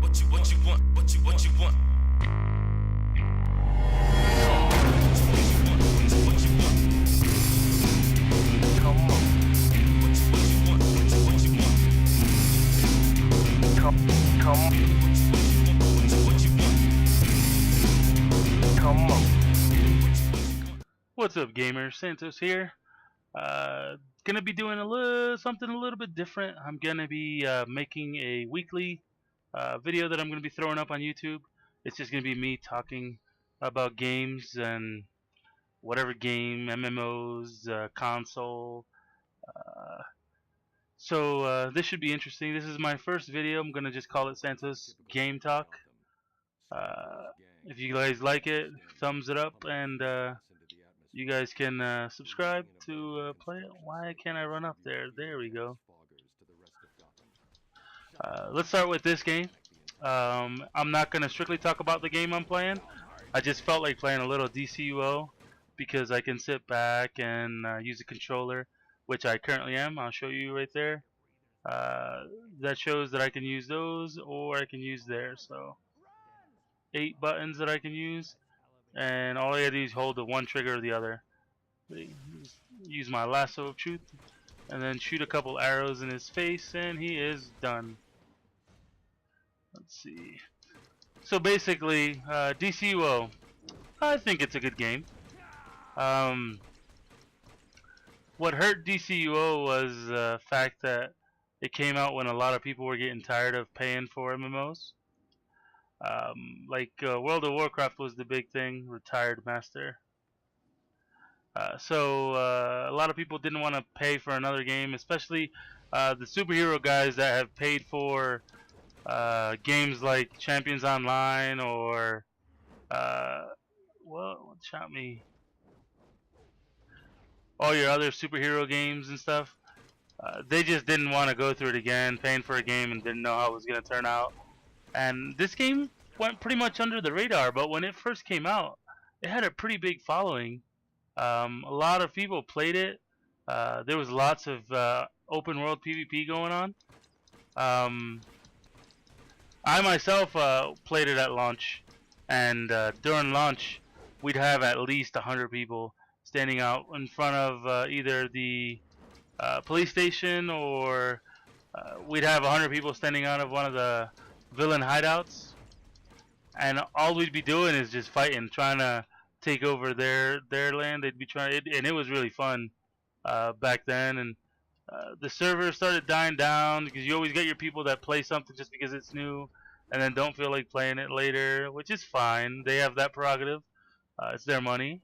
What you want? What you want? What's up, gamers? Santos here. Gonna be doing something a little bit different. I'm gonna be making a weekly video that I'm gonna be throwing up on YouTube. It's just gonna be me talking about games and whatever game, MMOs, console. So this should be interesting. This is my first video. I'm gonna just call it Santos Game Talk. If you guys like it, thumbs it up, and you guys can subscribe to play it. Why can't I run up there? There we go. Let's start with this game. I'm not going to strictly talk about the game I'm playing. I just felt like playing a little DCUO because I can sit back and use a controller, which I currently am. I'll show you right there. That shows that I can use those or I can use there. So 8 buttons that I can use, and all I gotta do is hold the one trigger or the other. Use my lasso of truth and then shoot a couple arrows in his face and he is done. Let's see. So basically, DCUO, I think it's a good game. What hurt DCUO was the fact that it came out when a lot of people were getting tired of paying for MMOs. World of Warcraft was the big thing, retired master. So a lot of people didn't want to pay for another game, especially the superhero guys that have paid for games like Champions Online or what shot me? All your other superhero games and stuff. They just didn't want to go through it again, paying for a game and didn't know how it was going to turn out. And this game went pretty much under the radar, but when it first came out, it had a pretty big following. A lot of people played it. There was lots of open world PvP going on. I myself played it at launch, and during launch we'd have at least 100 people standing out in front of either the police station or we'd have 100 people standing out of one of the villain hideouts, and all we'd be doing is just fighting, trying to take over their land. They'd be trying, and it was really fun back then. And the server started dying down because you always get your people that play something just because it's new, and then don't feel like playing it later, which is fine. They have that prerogative. It's their money.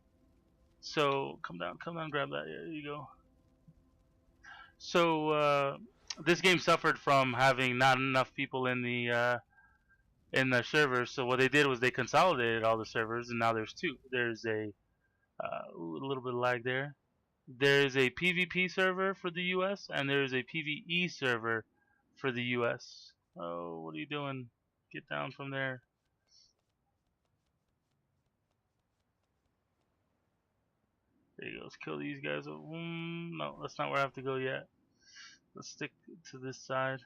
So come down, grab that. There you go. So this game suffered from having not enough people in the servers. So what they did was they consolidated all the servers, and now there's two. There's a little bit of lag there. There's a PvP server for the US and there's a PvE server for the US. Oh, what are you doing? Get down from there. There you go. Let's kill these guys. No, that's not where I have to go yet. Let's stick to this side.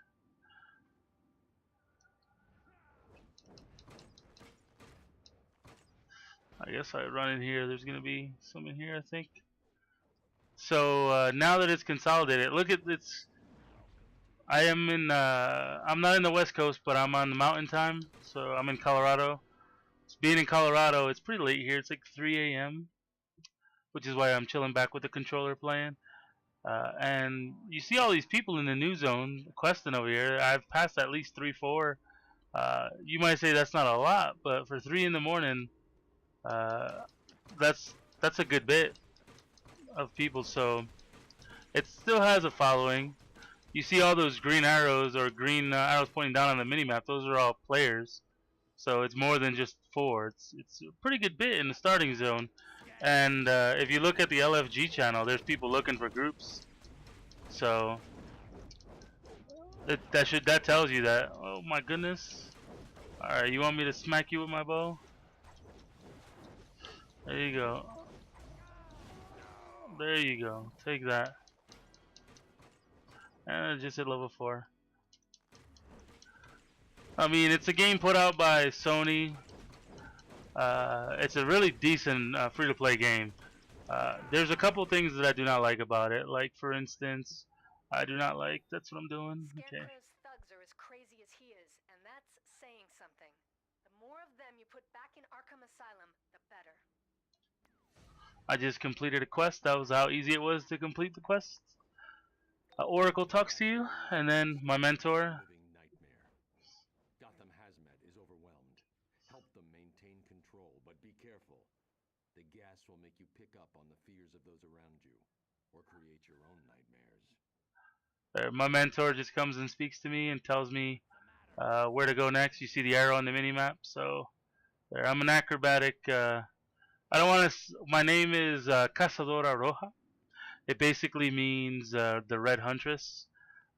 I guess I run in here. There's gonna be some in here, I think. So now that it's consolidated, look at this. I am in. I'm not in the West Coast, but I'm on the Mountain Time, so I'm in Colorado. So being in Colorado, it's pretty late here. It's like 3 a.m., which is why I'm chilling back with the controller playing. And you see all these people in the new zone questing over here. I've passed at least 3, 4. You might say that's not a lot, but for 3 in the morning, that's a good bit of people. So it still has a following. You see all those green arrows or green arrows pointing down on the minimap. Those are all players. So it's more than just 4. It's a pretty good bit in the starting zone. And if you look at the LFG channel, there's people looking for groups. So that tells you that. Oh my goodness! All right, you want me to smack you with my bow? There you go. There you go. Take that. And I just hit level 4. I mean, it's a game put out by Sony. It's a really decent free-to-play game. There's a couple things that I do not like about it. Like, for instance, I do not like. That's what I'm doing. Okay. Scarecrow's thugs are as crazy as he is, and that's saying something. The more of them you put back in Arkham Asylum, the better. I just completed a quest. That was how easy it was to complete the quest. Oracle talks to you, and then my mentor. Living nightmare. Gotham Hazmat is overwhelmed. Help them maintain control, but be careful. The gas will make you pick up on the fears of those around you, or create your own nightmares. My mentor just comes and speaks to me and tells me where to go next. You see the arrow on the minimap. So there, I'm an acrobatic. I don't want to. My name is Cazadora Roja. It basically means the Red Huntress.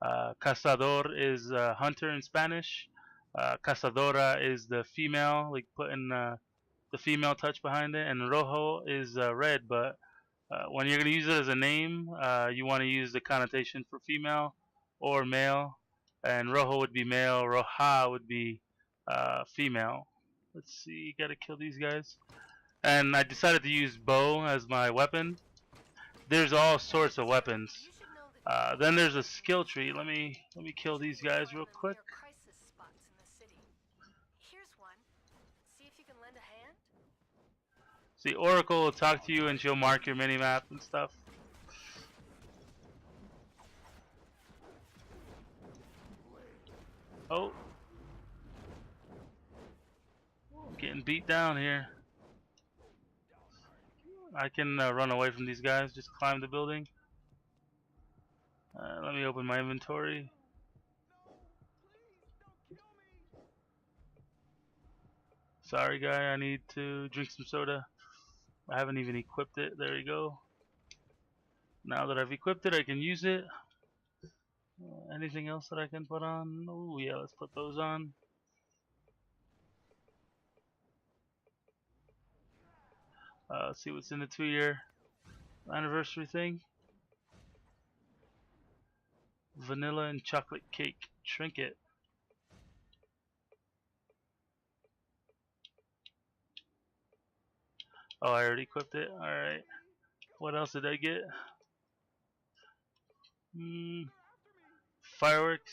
Cazador is hunter in Spanish. Cazadora is the female, like putting the female touch behind it, and Rojo is red. But when you're going to use it as a name, you want to use the connotation for female or male, and Rojo would be male, Roja would be female. Let's see, gotta kill these guys. And I decided to use bow as my weapon. There's all sorts of weapons. Then there's a skill tree. Let me kill these guys real quick. Crisis spots in the city. Here's one. See if you can lend a hand. See, Oracle will talk to you and she'll mark your minimap and stuff. Oh. Getting beat down here. I can run away from these guys, just climb the building. Let me open my inventory. Sorry guy, I need to drink some soda. I haven't even equipped it. There you go. Now that I've equipped it, I can use it. Anything else that I can put on? Oh yeah, let's put those on. Let's see what's in the 2-year anniversary thing. Vanilla and chocolate cake trinket. Oh, I already equipped it. Alright. What else did I get? Fireworks.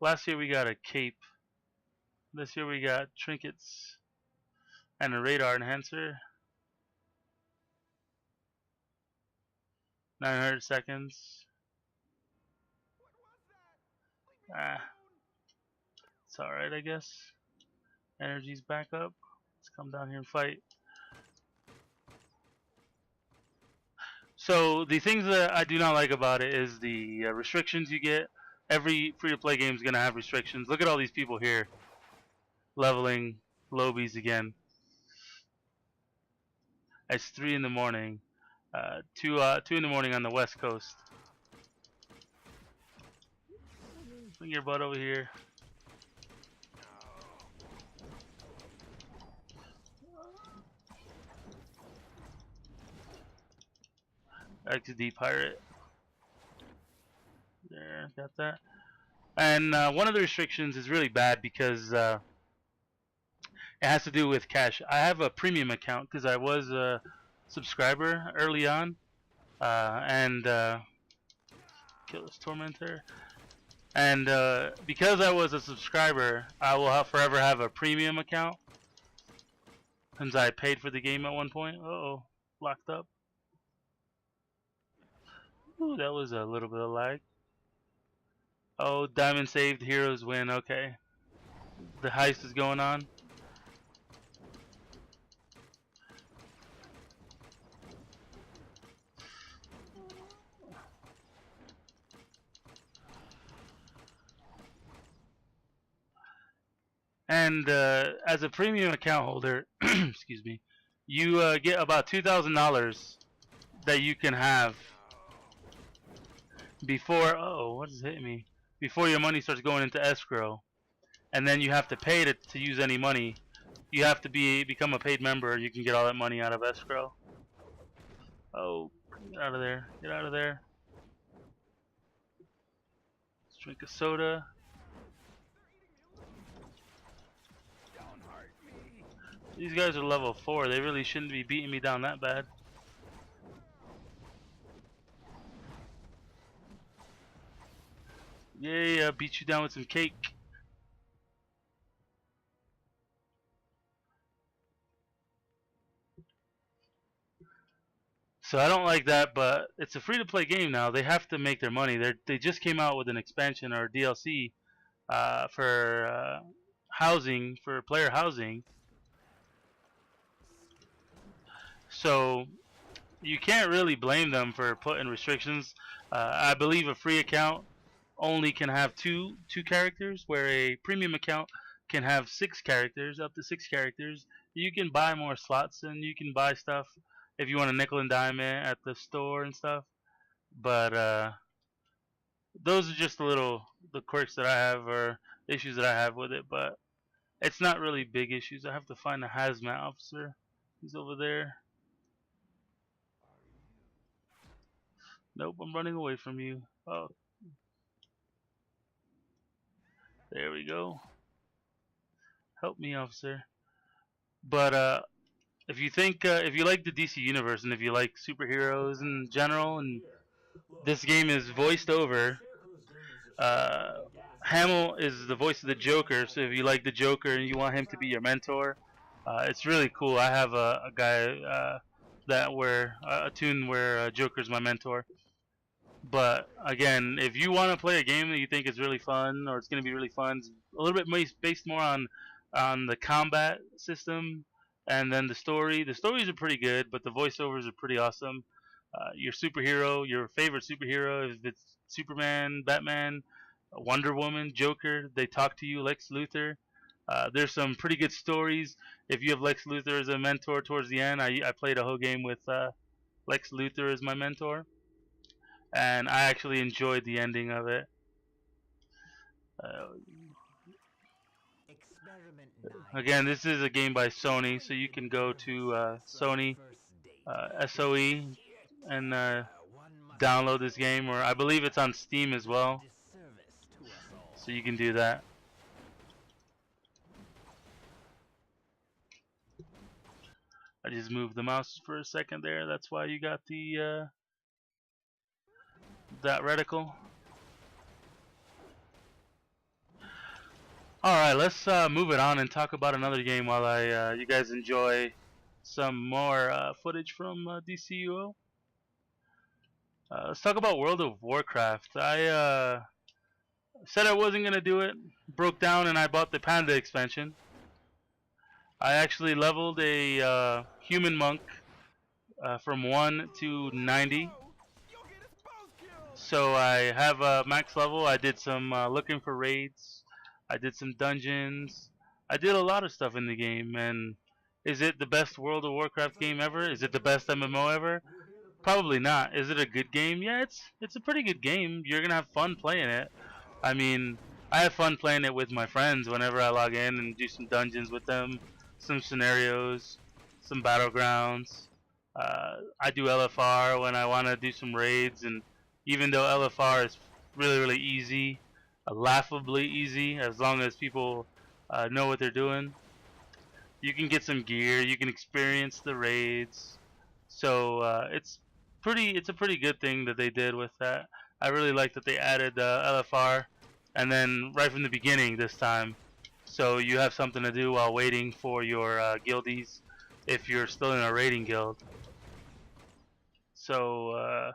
Last year we got a cape. This year we got trinkets and a radar enhancer. 900 seconds. It's alright, I guess. Energy's back up. Let's come down here and fight. So the things that I do not like about it is the restrictions you get. Every free-to-play game is going to have restrictions. Look at all these people here leveling lobies again. It's 3 in the morning. 2 in the morning on the West Coast. Bring your butt over here. XD pirate. There, got that. And one of the restrictions is really bad because it has to do with cash. I have a premium account because I was a subscriber early on, and kill this tormentor. And because I was a subscriber, I will forever have a premium account since I paid for the game at one point. Uh-oh, locked up. Ooh, that was a little bit of lag. Oh, diamond saved, heroes win. Okay. The heist is going on. And as a premium account holder, excuse me, you get about $2,000 that you can have before. Oh, what is hitting me? Before your money starts going into escrow, and then you have to pay to use any money. You have to become a paid member. You can get all that money out of escrow. Oh, get out of there! Get out of there! Let's drink a soda. These guys are level 4. They really shouldn't be beating me down that bad. Yay, I beat you down with some cake. So I don't like that, but it's a free-to-play game now. They have to make their money. They just came out with an expansion or DLC for housing, for player housing. So you can't really blame them for putting restrictions. I believe a free account only can have two characters, where a premium account can have 6 characters, up to 6 characters. You can buy more slots and you can buy stuff if you want a nickel and dime it at the store and stuff. But those are just the quirks that I have, or issues that I have with it. But it's not really big issues. I have to find the hazmat officer. He's over there. Nope, I'm running away from you. Oh, there we go. Help me, officer. But if you think, if you like the DC universe and if you like superheroes in general, and this game is voiced over, Hamill is the voice of the Joker. So if you like the Joker and you want him to be your mentor, it's really cool. I have a guy a tune where Joker's my mentor. But again, if you want to play a game that you think is really fun, or it's going to be really fun, it's a little bit based more on the combat system, and then the story. The stories are pretty good, but the voiceovers are pretty awesome. Your superhero, your favorite superhero, if it's Superman, Batman, Wonder Woman, Joker, they talk to you. Lex Luthor. There's some pretty good stories. If you have Lex Luthor as a mentor towards the end, I played a whole game with Lex Luthor as my mentor, and I actually enjoyed the ending of it. Again, this is a game by Sony, so you can go to Sony SOE and download this game, or I believe it's on Steam as well, so you can do that. I just moved the mouse for a second there. That's why you got the that reticle. Alright, let's move it on and talk about another game while you guys enjoy some more footage from DCUO. Let's talk about World of Warcraft. I said I wasn't going to do it, broke down, and I bought the Panda expansion. I actually leveled a human monk from 1 to 90. So I have a max level. I did some looking for raids. I did some dungeons. I did a lot of stuff in the game. And is it the best World of Warcraft game ever? Is it the best MMO ever? Probably not. Is it a good game? Yeah, it's a pretty good game. You're gonna have fun playing it. I mean, I have fun playing it with my friends whenever I log in and do some dungeons with them, some scenarios, some battlegrounds. I do LFR when I want to do some raids, and even though LFR is really easy, laughably easy, as long as people know what they're doing, you can get some gear, you can experience the raids. So it's a pretty good thing that they did with that. I really like that they added LFR, and then right from the beginning this time, so you have something to do while waiting for your guildies if you're still in a raiding guild. So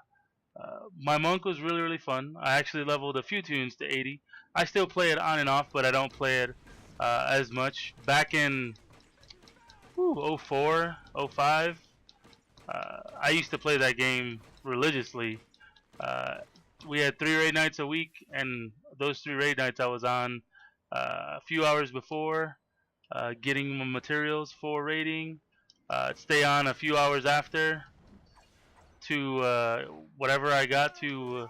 my monk was really fun. I actually leveled a few tunes to 80. I still play it on and off, but I don't play it as much. Back in 04, 05, I used to play that game religiously. We had 3 raid nights a week, and those 3 raid nights I was on a few hours before, getting my materials for raiding, stay on a few hours after to whatever I got to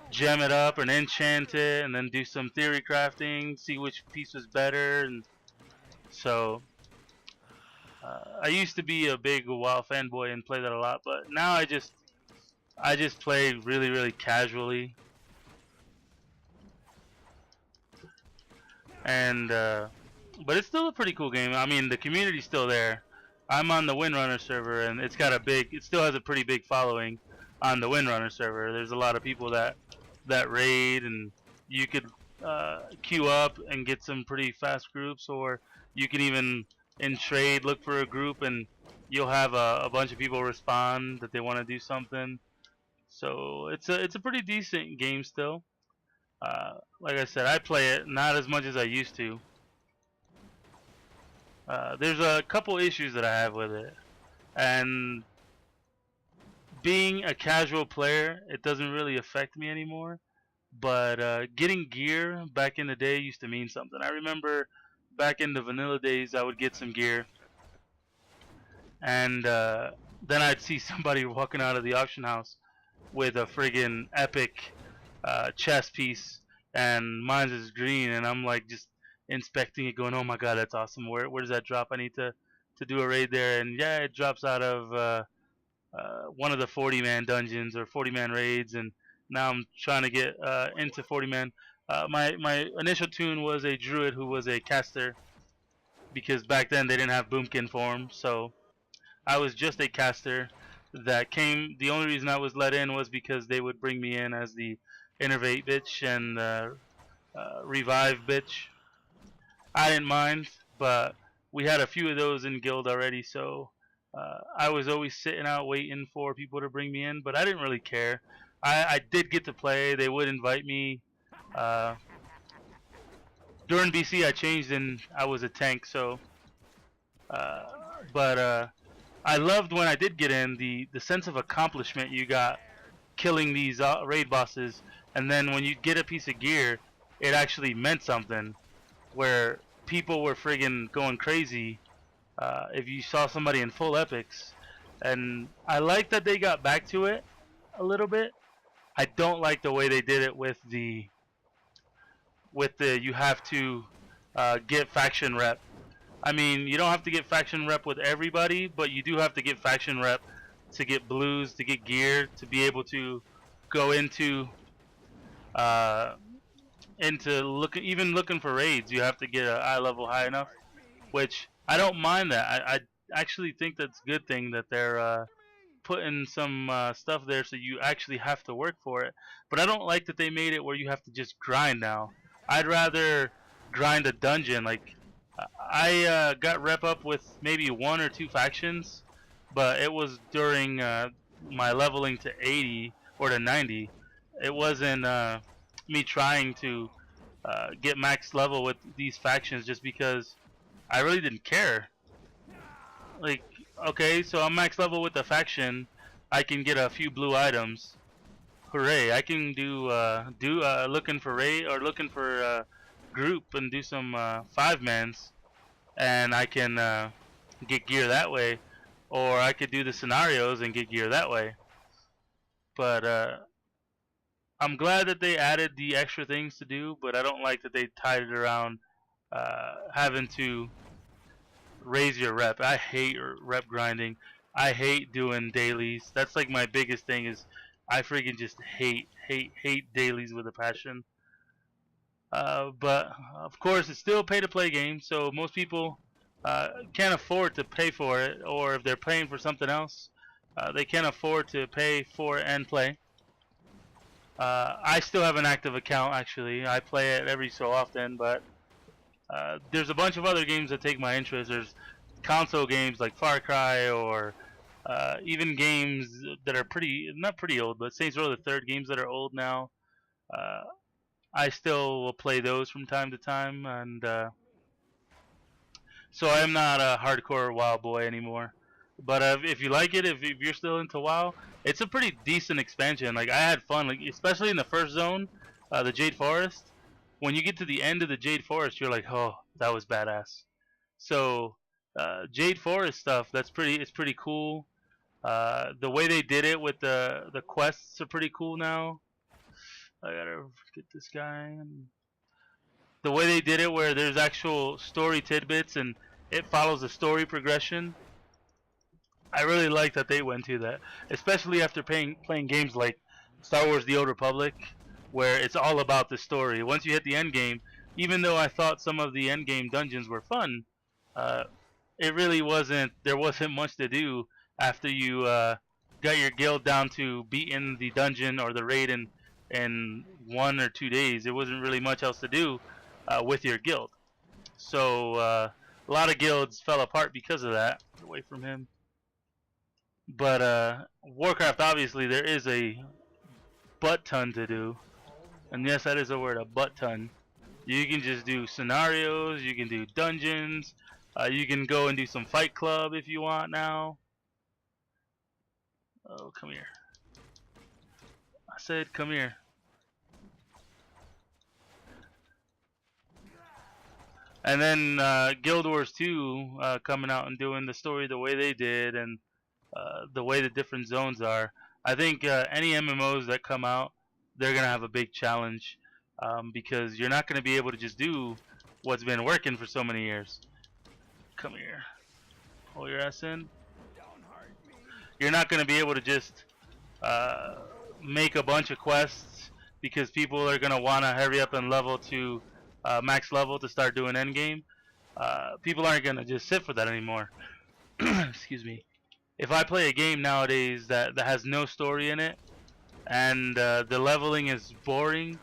gem it up and enchant it, and then do some theory crafting, see which piece was better. And so I used to be a big WoW fanboy and play that a lot, but now I just play really casually. And But it's still a pretty cool game. I mean, the community's still there. I'm on the Windrunner server, and it's got a big. It still has a pretty big following on the Windrunner server. There's a lot of people that raid, and you could queue up and get some pretty fast groups, or you can even in trade look for a group, and you'll have a bunch of people respond that they want to do something. So it's a pretty decent game still. Like I said, I play it not as much as I used to. There's a couple issues that I have with it, and being a casual player, it doesn't really affect me anymore. But getting gear back in the day used to mean something. I remember back in the vanilla days, I would get some gear, and then I'd see somebody walking out of the auction house with a friggin' epic chess piece, and mine's is green, and I'm like just inspecting it, going, "Oh my god, that's awesome! Where does that drop? I need to do a raid there." And yeah, it drops out of one of the 40-man dungeons or 40-man raids, and now I'm trying to get into 40-man. My initial tune was a druid who was a caster, because back then they didn't have boomkin form, so I was just a caster that came. The only reason I was let in was because they would bring me in as the innervate bitch and revive bitch. I didn't mind, but we had a few of those in guild already, so I was always sitting out waiting for people to bring me in, but I didn't really care. I did get to play. They would invite me. During BC, I changed and I was a tank, so. But I loved when I did get in the sense of accomplishment you got killing these raid bosses, and then when you get a piece of gear, it actually meant something. Where people were friggin' going crazy if you saw somebody in full epics, and I like that they got back to it a little bit. I don't like the way they did it with the you have to get faction rep. I mean, you don't have to get faction rep with everybody, but you do have to get faction rep to get blues, to get gear, to be able to go into even looking for raids. You have to get an eye level high enough, which I don't mind that. I actually think that's a good thing that they're putting some stuff there so you actually have to work for it. But I don't like that they made it where you have to just grind now. I'd rather grind a dungeon. Like I got rep up with maybe 1 or 2 factions, but it was during my leveling to 80 or to 90. It wasn't me trying to get max level with these factions just because I really didn't care. Like, okay, so I'm max level with the faction, I can get a few blue items. Hooray! I can do looking for raid or looking for group and do some 5-mans, and I can get gear that way, or I could do the scenarios and get gear that way. But I'm glad that they added the extra things to do, but I don't like that they tied it around having to raise your rep. I hate rep grinding. I hate doing dailies. That's like my biggest thing is I freaking just hate dailies with a passion. But of course it's still a pay-to-play game, so most people can't afford to pay for it, or if they're paying for something else, they can't afford to pay for it and play. I still have an active account, actually. I play it every so often, but there's a bunch of other games that take my interest. There's console games like Far Cry, or even games that are not pretty old, but Saints Row the Third, games that are old now. I still will play those from time to time, and so I'm not a hardcore WoW boy anymore. But if you like it, if you're still into WoW, it's a pretty decent expansion. Like I had fun, like especially in the first zone, the Jade Forest. When you get to the end of the Jade Forest, you're like, oh, that was badass. So Jade Forest stuff, it's pretty cool. The way they did it with the quests are pretty cool now. I gotta get this guy. The way they did it, where there's actual story tidbits and it follows the story progression. I really like that they went to that, especially after playing games like Star Wars: The Old Republic, where it's all about the story. Once you hit the end game, even though I thought some of the endgame dungeons were fun, uh, it really wasn't. There wasn't much to do after you got your guild down to beating the dungeon or the raid in 1 or 2 days. There wasn't really much else to do with your guild. So a lot of guilds fell apart because of that. Get away from him. But Warcraft, obviously, there is a butt ton to do. And yes, that is a word, a butt ton. You can just do scenarios, you can do dungeons, you can go and do some Fight Club if you want now. Oh, come here. I said come here. And then Guild Wars 2 coming out and doing the story the way they did and the way the different zones are. I think any MMOs that come out, they're going to have a big challenge because you're not going to be able to just do what's been working for so many years. Come here. Pull your ass in. You're not going to be able to just make a bunch of quests because people are going to want to hurry up and level to max level to start doing endgame. People aren't going to just sit for that anymore. Excuse me. If I play a game nowadays that has no story in it and the leveling is boring,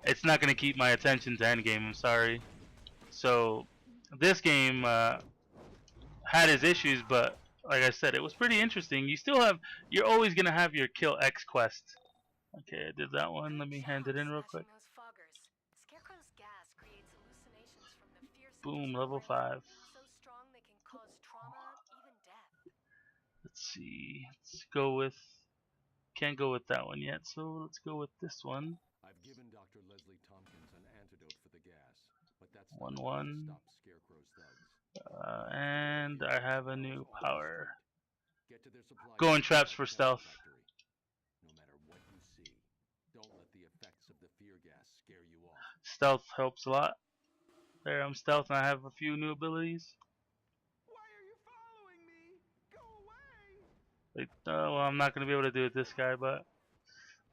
it's not going to keep my attention to endgame. I'm sorry. So this game had its issues, but like I said, it was pretty interesting. You're always going to have your kill X quest. Okay, I did that one. Let me hand it in real quick. Those foggers. Scarecrow's gas creates hallucinations from the fierce Boom, level 5. so strong they can cause trauma, even death. Let's see. Let's go with. Can't go with that one yet, so let's go with this one. I've given Dr. Leslie Tompkins an antidote for the gas, but that's not 1-1. stop Scarecrow's thugs. And I have a new power. Get to their supply Going traps for stealth. No matter what you see, don't let the effects of the fear gas scare you off. Stealth helps a lot. There, I'm stealth and I have a few new abilities. Why are you following me? Go away! Like, well, I'm not gonna be able to do it this guy, but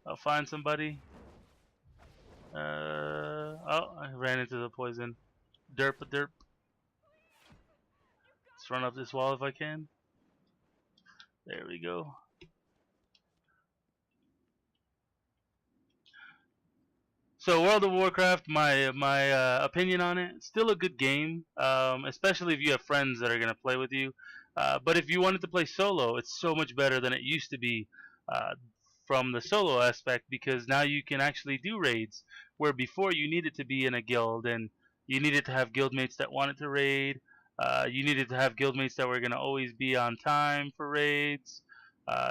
I'll find somebody. Oh, I ran into the poison. Derp a derp. Let's run up this wall if I can. There we go. So World of Warcraft, my opinion on it, still a good game, especially if you have friends that are gonna play with you. But if you wanted to play solo, it's so much better than it used to be from the solo aspect because now you can actually do raids where before you needed to be in a guild and you needed to have guildmates that wanted to raid. You needed to have guildmates that were gonna always be on time for raids.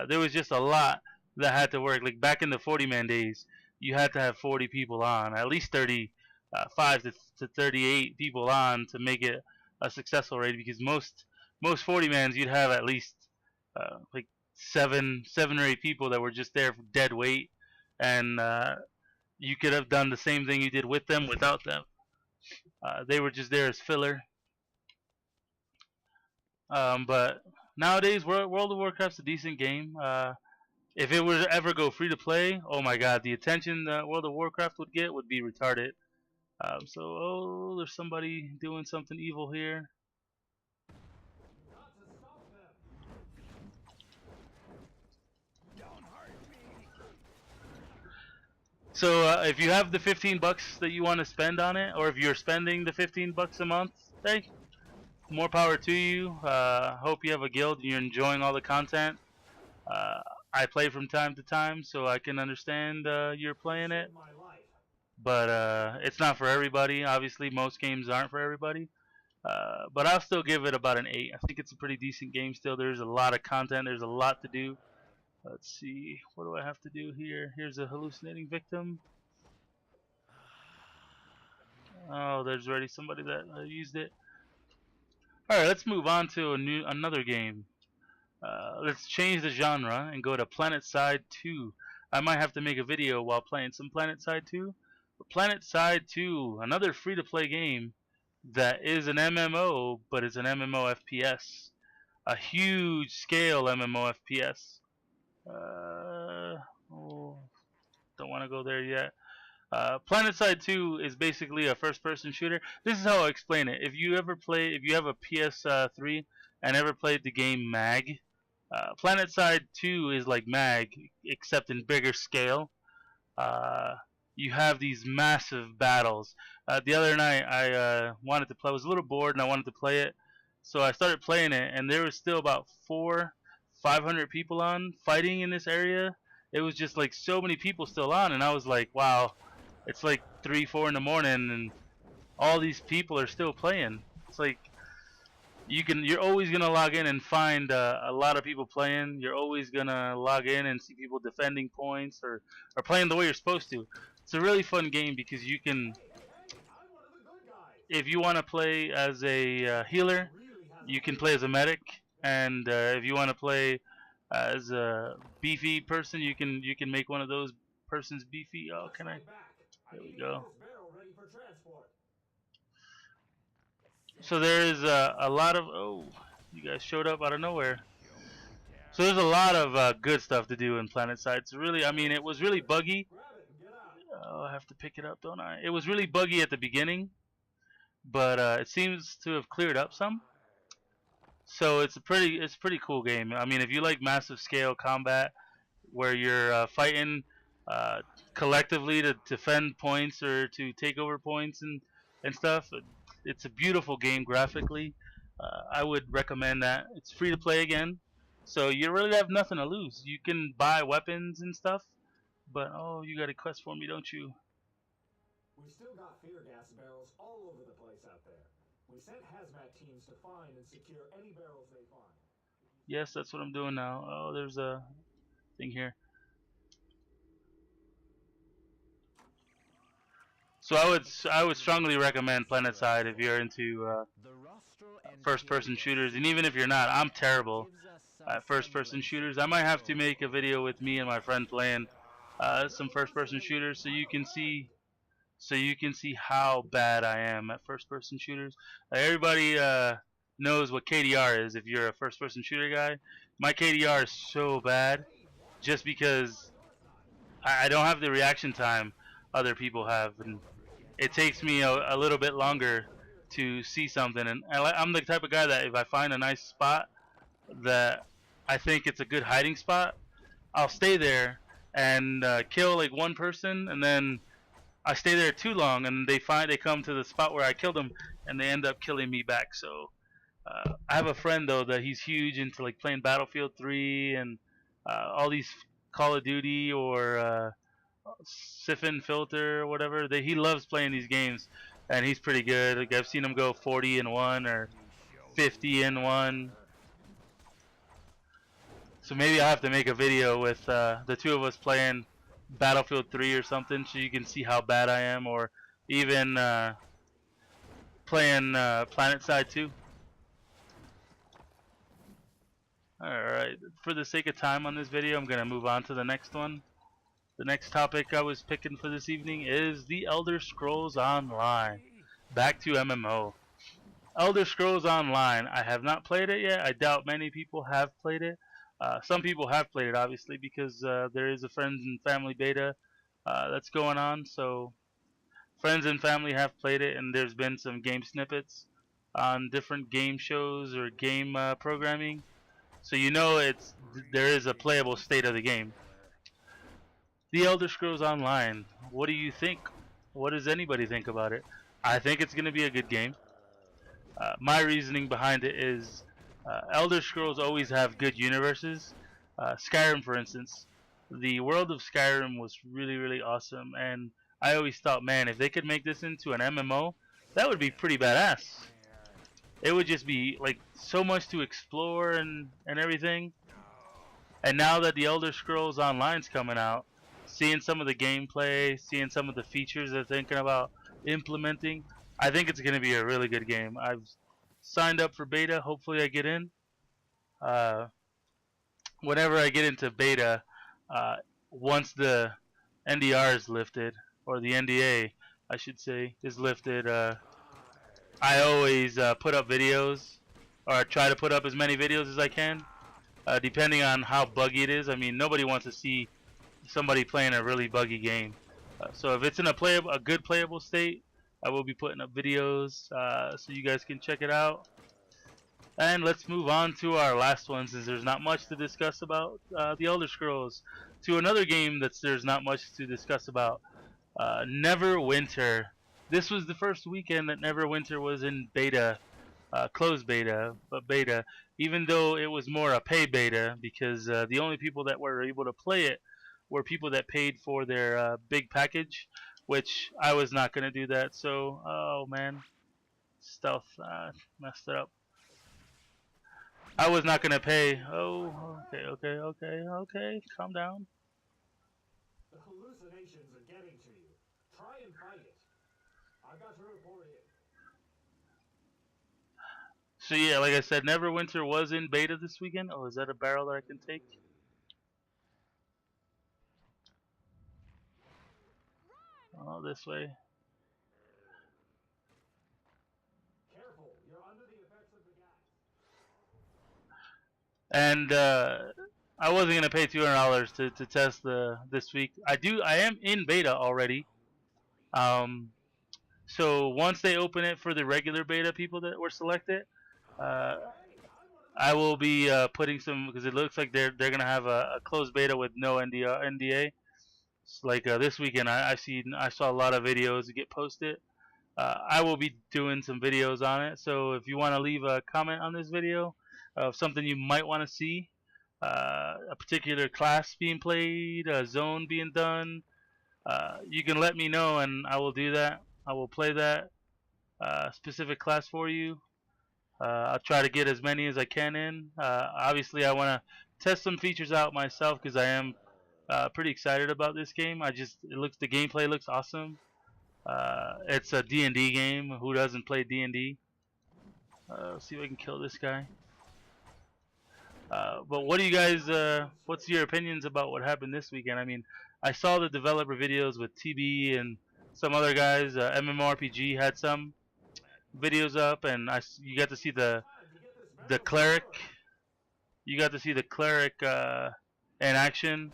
There was just a lot that had to work. Like back in the 40-man days, you had to have 40 people on, at least 35 to 38 people on to make it a successful raid. Because most 40-mans, you'd have at least like seven or 8 people that were just there for dead weight, and you could have done the same thing you did with them without them. They were just there as filler. But nowadays, World of Warcraft's a decent game. If it were to ever go free to play, oh my god, the attention that World of Warcraft would get would be retarded. Oh, there's somebody doing something evil here. So if you have the $15 that you want to spend on it, or if you're spending the $15 a month, hey, more power to you. Hope you have a guild and you're enjoying all the content. I play from time to time, so I can understand you're playing it. But it's not for everybody. Obviously, most games aren't for everybody. But I'll still give it about an 8. I think it's a pretty decent game still. There's a lot of content. There's a lot to do. Let's see. What do I have to do here? Here's a hallucinating victim. Oh, there's already somebody that used it. Alright, let's move on to another game. Let's change the genre and go to PlanetSide 2. I might have to make a video while playing some PlanetSide 2. But PlanetSide 2, another free-to-play game that is an MMO, but it's an MMO FPS. A huge scale MMO FPS. Oh, don't want to go there yet. PlanetSide 2 is basically a first-person shooter. This is how I explain it. If you have a PS3 and ever played the game Mag, PlanetSide 2 is like Mag, except in bigger scale. You have these massive battles. The other night I wanted to play. I was a little bored and I wanted to play it, so I started playing it, and there was still about 500 people on fighting in this area. It was just like so many people still on, and I was like, wow, it's like 3, 4 in the morning, and all these people are still playing. It's like you're always gonna log in and find a lot of people playing. You're always gonna log in and see people defending points or playing the way you're supposed to. It's a really fun game because you can, if you want to play as a healer, you can play as a medic, and if you want to play as a beefy person, you can make one of those persons beefy. Oh, can I? There we go. So there is a lot of, oh, you guys showed up out of nowhere. So there's a lot of good stuff to do in PlanetSide. It's really, I mean, it was really buggy. Oh, I have to pick it up, don't I? It was really buggy at the beginning, but it seems to have cleared up some. So it's a pretty cool game. I mean, if you like massive scale combat where you're fighting collectively to defend points or to take over points and stuff, it's a beautiful game graphically. I would recommend that. It's free to play again, so you really have nothing to lose. You can buy weapons and stuff, but oh, you got a quest for me, don't you? We still got fear gas barrels all over the place out there. We sent hazmat teams to find and secure any barrels they find. Yes, that's what I'm doing now. Oh, there's a thing here. So I would strongly recommend PlanetSide if you're into first-person shooters, and even if you're not, I'm terrible at first-person shooters. I might have to make a video with me and my friend playing some first-person shooters, so you can see how bad I am at first-person shooters. Everybody knows what KDR is if you're a first-person shooter guy. My KDR is so bad just because I don't have the reaction time other people have, and it takes me a little bit longer to see something. And I'm the type of guy that if I find a nice spot that I think it's a good hiding spot, I'll stay there and kill like one person, and then I stay there too long, and they come to the spot where I killed them, and they end up killing me back. So I have a friend though that he's huge into like playing Battlefield 3 and all these Call of Duty or Siphon Filter or whatever. He loves playing these games, and he's pretty good. Like I've seen him go 40-1 or 50-1. So maybe I'll have to make a video with the two of us playing Battlefield 3 or something, so you can see how bad I am, or even playing PlanetSide 2. Alright, for the sake of time on this video, I'm going to move on to the next one. The next topic I was picking for this evening is the Elder Scrolls Online. Back to MMO. Elder Scrolls Online. I have not played it yet. I doubt many people have played it. Some people have played it, obviously, because there is a friends and family beta that's going on. So friends and family have played it, and there's been some game snippets on different game shows or game programming. So you know there is a playable state of the game. The Elder Scrolls Online. What do you think? What does anybody think about it? I think it's going to be a good game. My reasoning behind it is Elder Scrolls always have good universes. Skyrim, for instance, the world of Skyrim was really, really awesome, and I always thought, man, if they could make this into an MMO, that would be pretty badass. It would just be like so much to explore and everything. And now that the Elder Scrolls Online's coming out, seeing some of the gameplay, seeing some of the features they're thinking about implementing, I think it's going to be a really good game. I've signed up for beta. Hopefully I get in. Whenever I get into beta, once the NDR is lifted, or the NDA I should say is lifted, I always put up videos, or try to put up as many videos as I can, depending on how buggy it is. I mean, nobody wants to see somebody playing a really buggy game. So if it's in a good playable state, I will be putting up videos so you guys can check it out. And let's move on to our last one, since there's not much to discuss about the Elder Scrolls. To another game there's not much to discuss about. Neverwinter. This was the first weekend that Neverwinter was in beta, closed beta, but beta. Even though it was more a pay beta, because the only people that were able to play it were people that paid for their big package, which I was not gonna do that. So, oh man, stealth messed it up. I was not gonna pay. Oh, okay. Calm down. The hallucinations are getting to you. Try and fight it. I got to report in. So yeah, like I said, Neverwinter was in beta this weekend. Oh, is that a barrel that I can take? Oh, this way. Careful, you're under the effects of the gas. And I wasn't gonna pay $200 to test this week. I am in beta already. So once they open it for the regular beta people that were selected, uh, I will be putting some, because it looks like they're gonna have a closed beta with no NDA. So like this weekend, I saw a lot of videos get posted. I will be doing some videos on it. So if you want to leave a comment on this video of something you might want to see, a particular class being played, a zone being done, you can let me know and I will do that. I will play that specific class for you. I'll try to get as many as I can in. Obviously, I want to test some features out myself because I am pretty excited about this game. The gameplay looks awesome. It's a D&D game. Who doesn't play D&D? Let's see if I can kill this guy. But what do you guys? What's your opinions about what happened this weekend? I mean, I saw the developer videos with TB and some other guys. MMORPG had some videos up, and you got to see the cleric. You got to see the cleric in action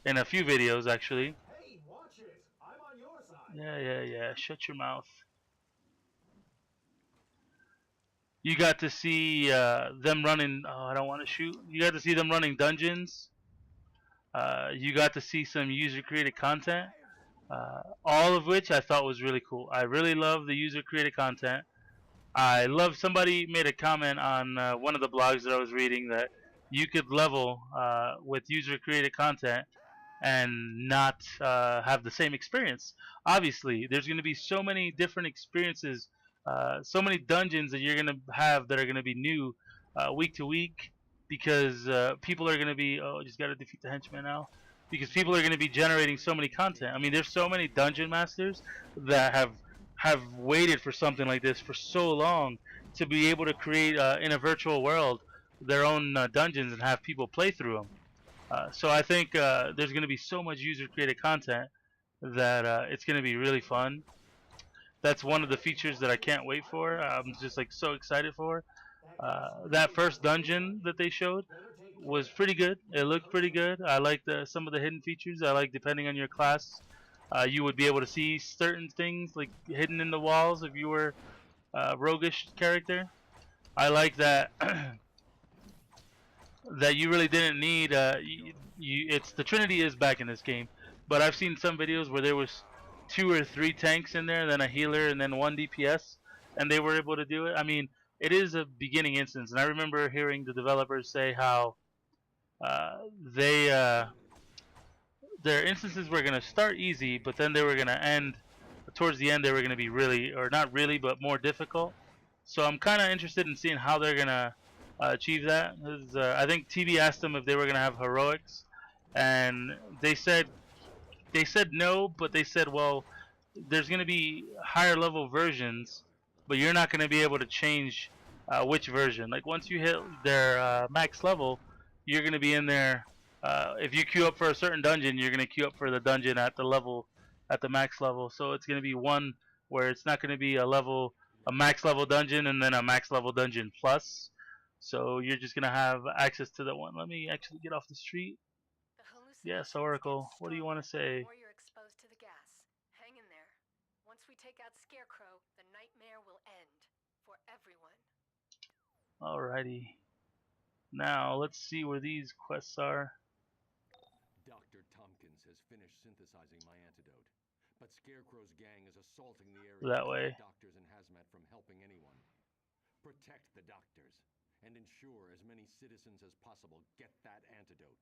in a few videos actually. Hey, watch it! I'm on your side. Yeah. Shut your mouth. You got to see them running. Oh, I don't want to shoot. You got to see them running dungeons. You got to see some user-created content, all of which I thought was really cool. I really love the user-created content. I love. Somebody made a comment on one of the blogs that I was reading that you could level with user-created content and not have the same experience. Obviously, there's going to be so many different experiences, so many dungeons that you're going to have that are going to be new week to week, because people are going to be, oh, just got to defeat the henchman now, because people are going to be generating so many content. I mean, there's so many dungeon masters that have waited for something like this for so long to be able to create in a virtual world their own dungeons and have people play through them. So I think there's going to be so much user-created content that it's going to be really fun. That's one of the features that I can't wait for. I'm just like so excited for. That first dungeon that they showed was pretty good. It looked pretty good. I like some of the hidden features. I like, depending on your class, you would be able to see certain things like hidden in the walls if you were a roguish character. I like that. That you really didn't need. It's the Trinity is back in this game, but I've seen some videos where there was 2 or 3 tanks in there, then a healer, and then 1 DPS, and they were able to do it. I mean, it is a beginning instance, and I remember hearing the developers say how they their instances were going to start easy, but then they were going to end. Towards the end, they were going to be really, or not really, but more difficult. So I'm kind of interested in seeing how they're going to achieve that. I think TB asked them if they were going to have heroics, and they said no, but they said, well, there's going to be higher level versions, but you're not going to be able to change which version. Like once you hit their max level, you're going to be in there. If you queue up for a certain dungeon, you're going to queue up for the dungeon at the max level. So it's going to be one where it's not going to be a max level dungeon and then a max level dungeon plus. So you're just going to have access to that one. Let me actually get off the street. The hallucinations Yes, Oracle. get What do you want to stronger say? the more you're exposed to the gas. Alrighty. Now let's see where these quests are. Dr. Tompkins has finished synthesizing my antidote, but Scarecrow's gang is assaulting the area That to way. keep doctors in hazmat from helping anyone. Protect the doctors, and ensure as many citizens as possible get that antidote.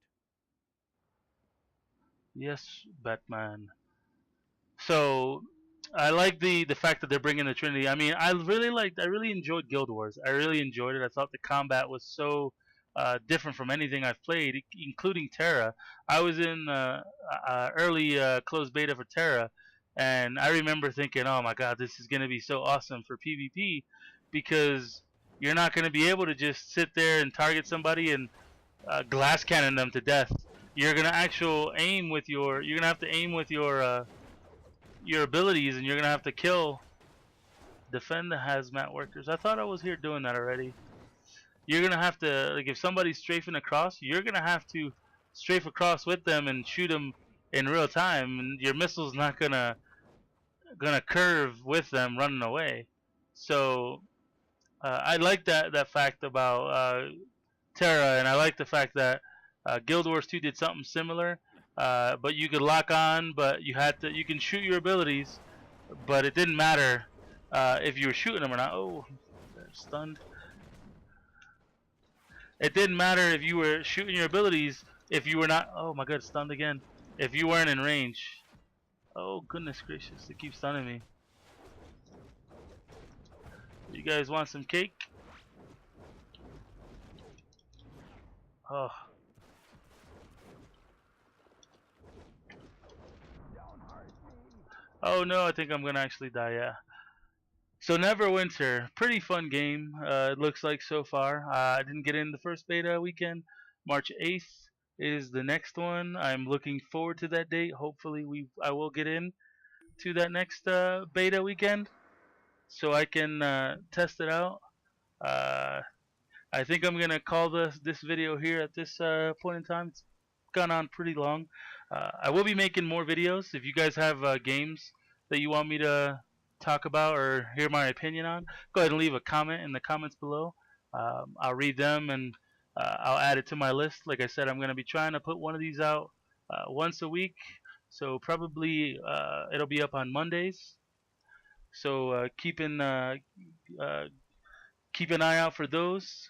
Yes, Batman. So I like the fact that they're bringing the Trinity. I mean, I really enjoyed Guild Wars. I really enjoyed it. I thought the combat was so different from anything I've played, including Terra. I was in early closed beta for Terra, and I remember thinking, "Oh my God, this is going to be so awesome for PvP," because you're not going to be able to just sit there and target somebody and glass cannon them to death. You're gonna aim with your. You're gonna have to aim with your abilities, and you're gonna have to kill, defend the hazmat workers. I thought I was here doing that already. You're gonna have to, like, if somebody's strafing across, you're gonna have to strafe across with them and shoot them in real time, and your missile's not gonna curve with them running away. So I like that fact about Terra, and I like the fact that Guild Wars 2 did something similar. But you could lock on, but you can shoot your abilities, but it didn't matter if you were shooting them or not. Oh, they're stunned. It didn't matter if you were shooting your abilities if you were not. Oh my God, stunned again. If you weren't in range. Oh goodness gracious, they keep stunning me. You guys want some cake? Oh. Oh no, I think I'm gonna actually die. Yeah. So Neverwinter, pretty fun game. It looks like so far. I didn't get in the first beta weekend. March 8th is the next one. I'm looking forward to that date. Hopefully I will get in to that next beta weekend, so I can test it out. I think I'm gonna call this video here at this point in time. It's gone on pretty long. I will be making more videos. If you guys have games that you want me to talk about or hear my opinion on, go ahead and leave a comment in the comments below. I'll read them, and I'll add it to my list. Like I said, I'm gonna be trying to put one of these out once a week. So probably it'll be up on Mondays. So keep an eye out for those.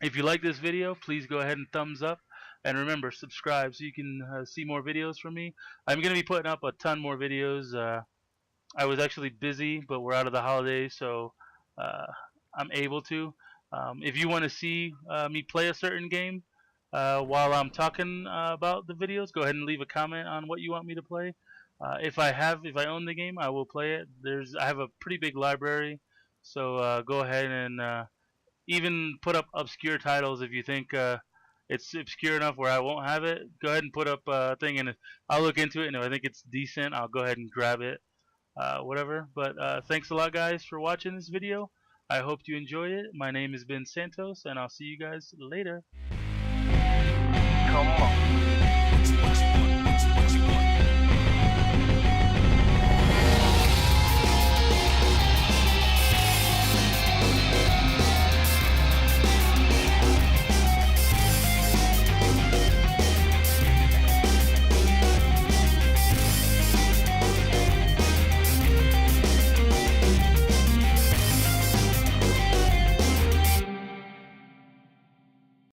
If you like this video, please go ahead and thumbs up, and remember, subscribe so you can see more videos from me. I'm going to be putting up a ton more videos. I was actually busy, but we're out of the holidays, so I'm able to. If you want to see me play a certain game while I'm talking about the videos, go ahead and leave a comment on what you want me to play. If I own the game, I will play it. I have a pretty big library, so go ahead and even put up obscure titles if you think it's obscure enough where I won't have it. Go ahead and put up a thing, and I'll look into it, and if I think it's decent, I'll go ahead and grab it. Whatever. But thanks a lot, guys, for watching this video. I hope you enjoyed it. My name has been Santos, and I'll see you guys later. Come on.